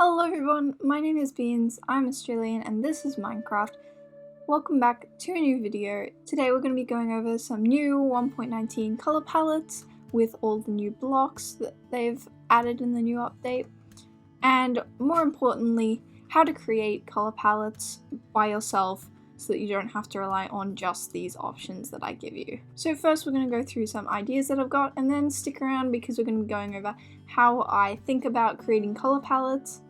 Hello everyone, my name is Beans, I'm Australian and this is Minecraft. Welcome back to a new video. Today we're going to be going over some new 1.19 color palettes with all the new blocks that they've added in the new update, and more importantly, how to create color palettes by yourself so that you don't have to rely on just these options that I give you. So first we're going to go through some ideas that I've got, and then stick around because we're going to be going over how I think about creating color palettes,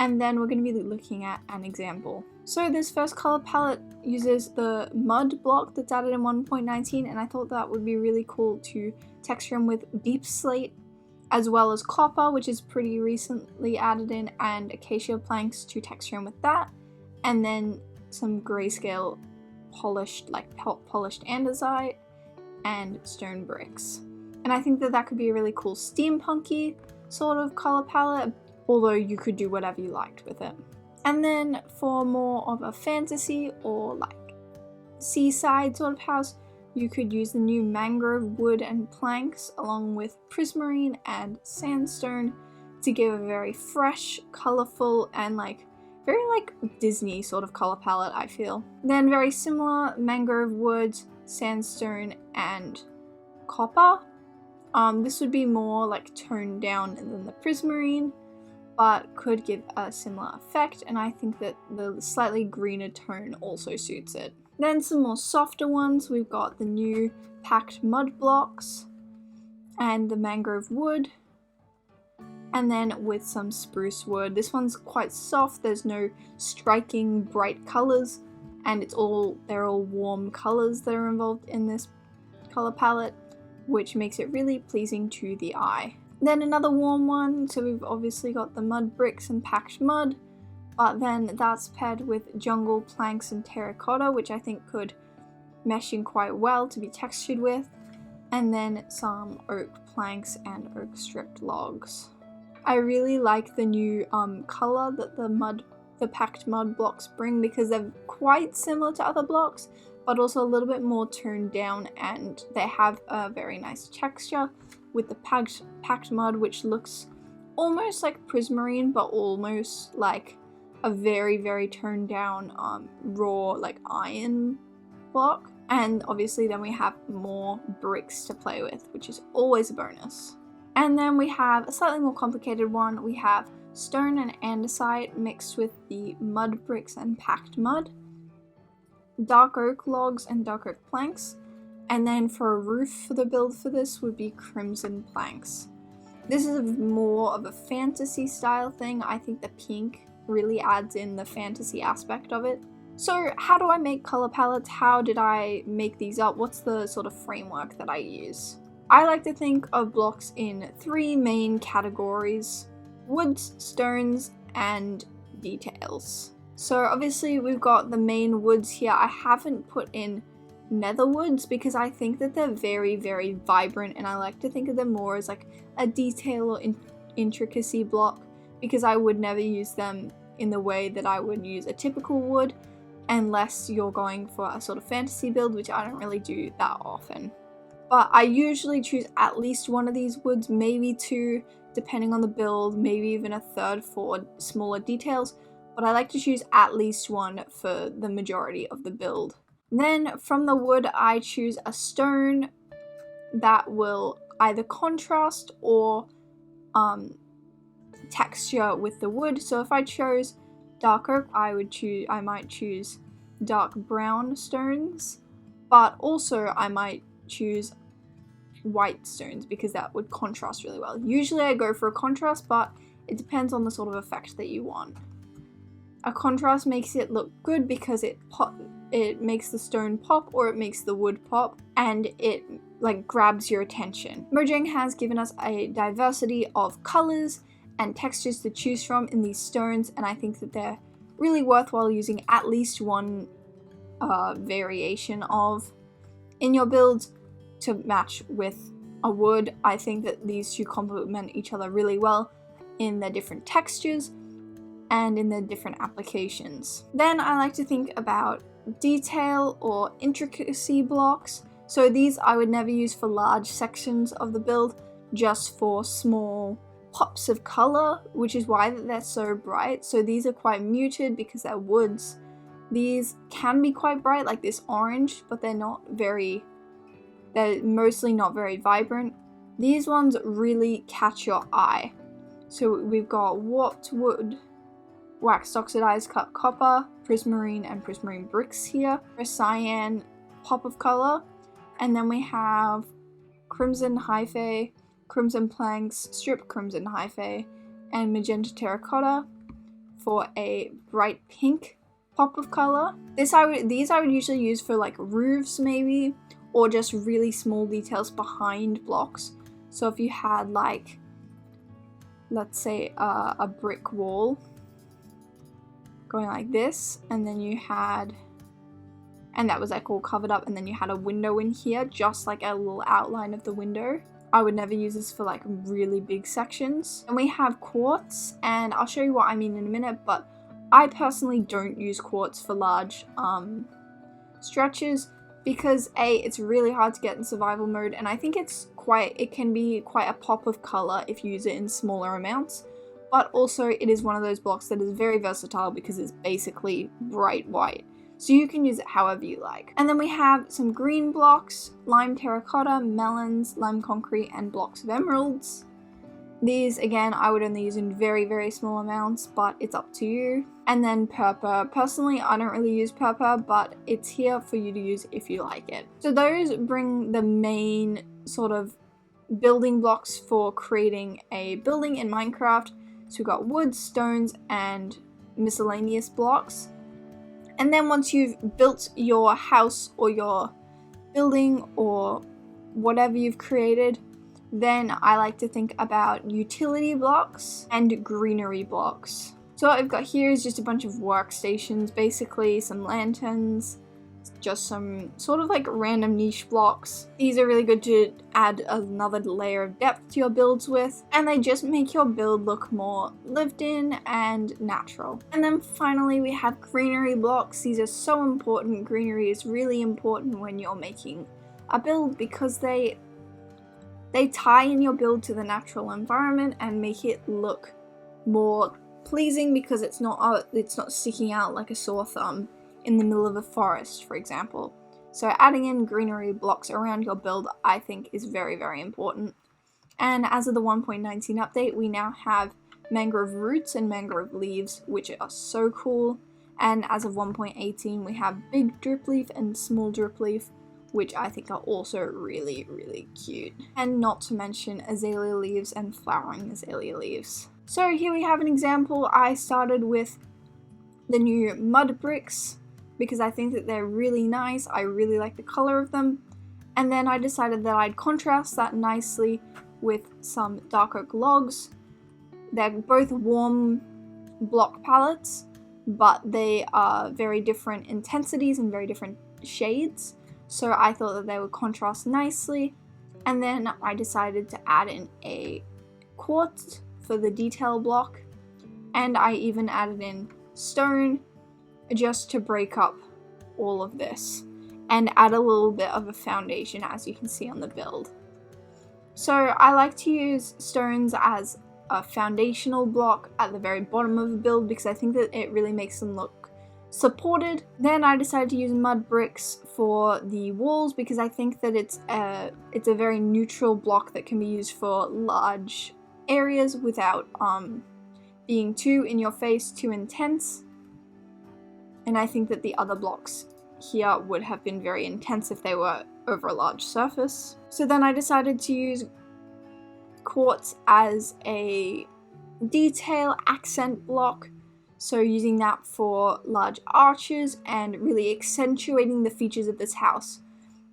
and then we're going to be looking at an example. So this first color palette uses the mud block that's added in 1.19, and I thought that would be really cool to texture them with deep slate, as well as copper, which is pretty recently added in, and acacia planks to texture them with that, and then some grayscale polished andesite and stone bricks. And I think that that could be a really cool steampunky sort of color palette, although you could do whatever you liked with it. And then for more of a fantasy or like seaside sort of house, you could use the new mangrove wood and planks along with prismarine and sandstone to give a very fresh, colorful, and very Disney sort of color palette, I feel. Then very similar, mangrove wood, sandstone, and copper. This would be more like toned down than the prismarine, but could give a similar effect, and I think that the slightly greener tone also suits it. Then some more softer ones, we've got the new packed mud blocks and the mangrove wood, and then with some spruce wood. This one's quite soft, there's no striking bright colors, and they're all warm colors that are involved in this color palette, which makes it really pleasing to the eye. Then another warm one, so we've obviously got the mud bricks and packed mud, but then that's paired with jungle planks and terracotta, which I think could mesh in quite well to be textured with, and then some oak planks and oak stripped logs. I really like the new color that the packed mud blocks bring, because they're quite similar to other blocks, but also a little bit more toned down, and they have a very nice texture with the packed mud, which looks almost like prismarine, but almost like a very, very toned down raw iron block. And obviously then we have more bricks to play with, which is always a bonus. And then we have a slightly more complicated one. We have stone and andesite mixed with the mud bricks and packed mud, dark oak logs and dark oak planks, and then for a roof for the build for this would be crimson planks. This is more of a fantasy style thing. I think the pink really adds in the fantasy aspect of it. So how do I make color palettes? How did I make these up? What's the sort of framework that I use? I like to think of blocks in three main categories: woods, stones, and details. So obviously we've got the main woods here. I haven't put in nether woods because I think that they're very, very vibrant, and I like to think of them more as like a detail or intricacy block, because I would never use them in the way that I would use a typical wood, unless you're going for a sort of fantasy build, which I don't really do that often. But I usually choose at least one of these woods, maybe two, depending on the build, maybe even a third for smaller details, but I like to choose at least one for the majority of the build. Then from the wood, I choose a stone that will either contrast or texture with the wood. So if I chose dark oak, I might choose dark brown stones, but also I might choose white stones because that would contrast really well. Usually I go for a contrast, but it depends on the sort of effect that you want. A contrast makes it look good because it makes the stone pop, or it makes the wood pop, and it grabs your attention. Mojang has given us a diversity of colors and textures to choose from in these stones, and I think that they're really worthwhile using at least one variation of in your builds to match with a wood. I think that these two complement each other really well in their different textures and in their different applications. Then I like to think about detail or intricacy blocks. So these I would never use for large sections of the build, just for small pops of color, which is why they're so bright. So these are quite muted because they're woods. These can be quite bright, like this orange, but they're mostly not very vibrant. These ones really catch your eye. So we've got warped wood, waxed oxidized cut copper, prismarine and prismarine bricks here, a cyan pop of color, and then we have crimson hyphae, crimson planks, strip crimson hyphae, and magenta terracotta for a bright pink pop of color. These I would usually use for like roofs maybe, or just really small details behind blocks. So if you had like, let's say a brick wall going like this, and then you had, and that was like all covered up, and then you had a window in here, just like a little outline of the window. I would never use this for like really big sections. And we have quartz, and I'll show you what I mean in a minute, but I personally don't use quartz for large stretches because A, it's really hard to get in survival mode, and I think it can be quite a pop of color if you use it in smaller amounts, but also it is one of those blocks that is very versatile because it's basically bright white. So you can use it however you like. And then we have some green blocks, lime terracotta, melons, lime concrete, and blocks of emeralds. These, again, I would only use in very, very small amounts, but it's up to you. And then purple. Personally, I don't really use purple, but it's here for you to use if you like it. So those bring the main sort of building blocks for creating a building in Minecraft. So we've got wood, stones, and miscellaneous blocks. And then once you've built your house or your building or whatever you've created, then I like to think about utility blocks and greenery blocks. So what I've got here is just a bunch of workstations, basically some lanterns, just some sort of like random niche blocks. These are really good to add another layer of depth to your builds with, and they just make your build look more lived in and natural. And then finally we have greenery blocks. These are so important. Greenery is really important when you're making a build because they tie in your build to the natural environment and make it look more pleasing because it's not sticking out like a sore thumb in the middle of a forest, for example. So adding in greenery blocks around your build, I think, is very, very important. And as of the 1.19 update, we now have mangrove roots and mangrove leaves, which are so cool. And as of 1.18, we have big drip leaf and small drip leaf, which I think are also really, really cute. And not to mention azalea leaves and flowering azalea leaves. So here we have an example. I started with the new mud bricks because I think that they're really nice. I really like the color of them. And then I decided that I'd contrast that nicely with some dark oak logs. They're both warm block palettes, but they are very different intensities and very different shades. So I thought that they would contrast nicely. And then I decided to add in a quartz for the detail block. And I even added in stone just to break up all of this and add a little bit of a foundation, as you can see on the build. So I like to use stones as a foundational block at the very bottom of the build because I think that it really makes them look supported. Then I decided to use mud bricks for the walls because I think that it's a very neutral block that can be used for large areas without being too in your face, too intense. And I think that the other blocks here would have been very intense if they were over a large surface. So then I decided to use quartz as a detail accent block. So using that for large arches and really accentuating the features of this house.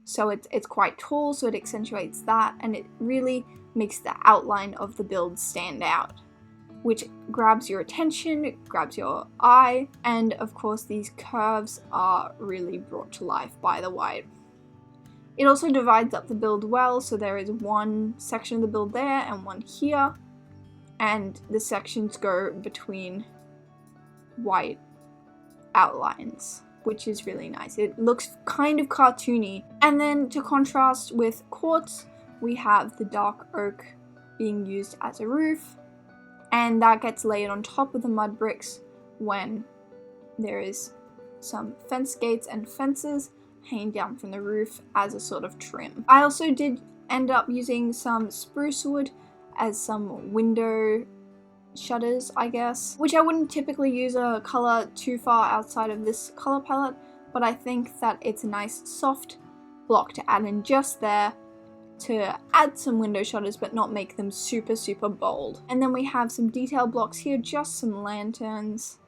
So it's quite tall, so it accentuates that, and it really makes the outline of the build stand out, which grabs your attention, grabs your eye, and of course these curves are really brought to life by the white. It also divides up the build well, so there is one section of the build there and one here, and the sections go between white outlines, which is really nice. It looks kind of cartoony. And then to contrast with quartz, we have the dark oak being used as a roof, and that gets layered on top of the mud bricks when there is some fence gates and fences hanging down from the roof as a sort of trim. I also did end up using some spruce wood as some window shutters, I guess, which I wouldn't typically use a color too far outside of this color palette, but I think that it's a nice soft block to add in just there to add some window shutters but not make them super bold. And then we have some detail blocks here, just some lanterns,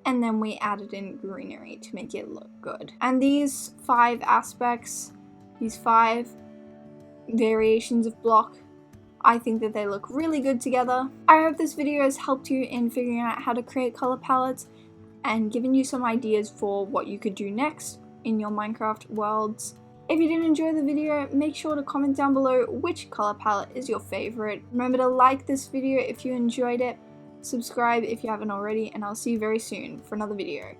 and then we added in greenery to make it look good. And these 5 aspects, these 5 variations of block, I think that they look really good together. I hope this video has helped you in figuring out how to create color palettes and given you some ideas for what you could do next in your Minecraft worlds. If you did enjoy the video, make sure to comment down below which color palette is your favorite. Remember to like this video if you enjoyed it, subscribe if you haven't already, and I'll see you very soon for another video.